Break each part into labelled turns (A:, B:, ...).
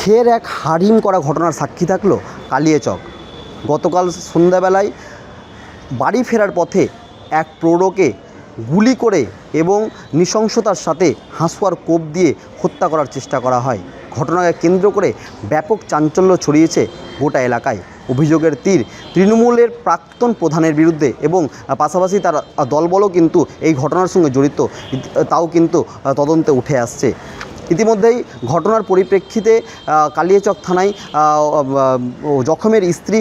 A: ফের এক হারিম করা ঘটনার সাক্ষী থাকলো কালিয়াচক। গতকাল সন্ধ্যাবেলায় বাড়ি ফেরার পথে এক প্রৌঢ়কে গুলি করে এবং নৃশংসতার সাথে হাঁসুয়ার কোপ দিয়ে হত্যা করার চেষ্টা করা হয়। ঘটনাকে কেন্দ্র করে ব্যাপক চাঞ্চল্য ছড়িয়েছে গোটা এলাকায়। অভিযোগের তীর তৃণমূলের প্রাক্তন প্রধানের বিরুদ্ধে এবং পাশাপাশি তার দলবলও কিন্তু এই ঘটনার সঙ্গে জড়িত, তাও কিন্তু তদন্তে উঠে আসছে। ইতিমধ্যেই ঘটনার পরিপ্রেক্ষিতে কালিয়াচক থানায় জখমের স্ত্রী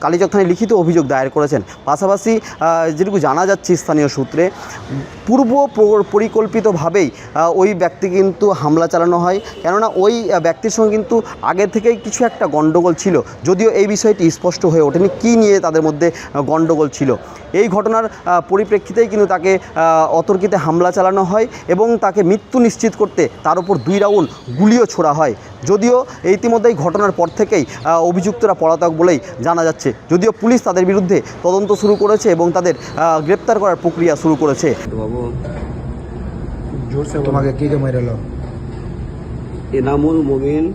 A: কালিয়াচক থানায় লিখিত অভিযোগ দায়ের করেছেন। পাশাপাশি যেটুকু জানা যাচ্ছে স্থানীয় সূত্রে, পূর্ব পরিকল্পিতভাবেই ওই ব্যক্তি কিন্তু হামলা চালানো হয়। কেননা ওই ব্যক্তির সঙ্গে কিন্তু আগে থেকেই কিছু একটা গণ্ডগোল ছিল, যদিও এই বিষয়টি স্পষ্ট হয়ে ওঠেনি কী নিয়ে তাদের মধ্যে গণ্ডগোল ছিল। এই ঘটনার পরিপ্রেক্ষিতেই কিন্তু তাকে অতর্কিতে হামলা চালানো হয় এবং তাকে মৃত্যু নিশ্চিত করতে তার উপর 2 রাউন্ড গুলিও ছোড়া হয়। যদিও ইতিমধ্যেই ঘটনার পর থেকেই অভিযুক্তরা পলাতক বলেই জানা যাচ্ছে, যদিও পুলিশ তাদের বিরুদ্ধে তদন্ত শুরু করেছে এবং তাদের গ্রেপ্তার করার প্রক্রিয়া শুরু করেছে।
B: বাবু
C: জোরসে তোমাকে কে কে মেরেলো?
B: এনামুল মোমিন,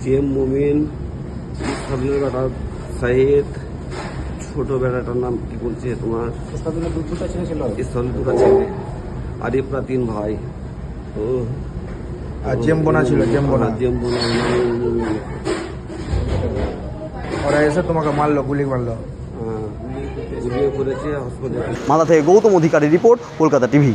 B: জেম মোমিন, ইসলামের বেটা সাহিদ, ছোট বেটাটার নাম কি বলছে তোমার ইসলামের দুটা ছেলে, আরিফরা 3 ভাই। ও
C: আর জেমবোনা ছিল, জেমবোনা ওরা এসে তোমাকে মারলো, গুলি মারলো।
B: গুলিও করেছে হসপিটালে।
A: মালদা থেকে গৌতম অধিকারী রিপোর্ট, কলকাতা টিভি।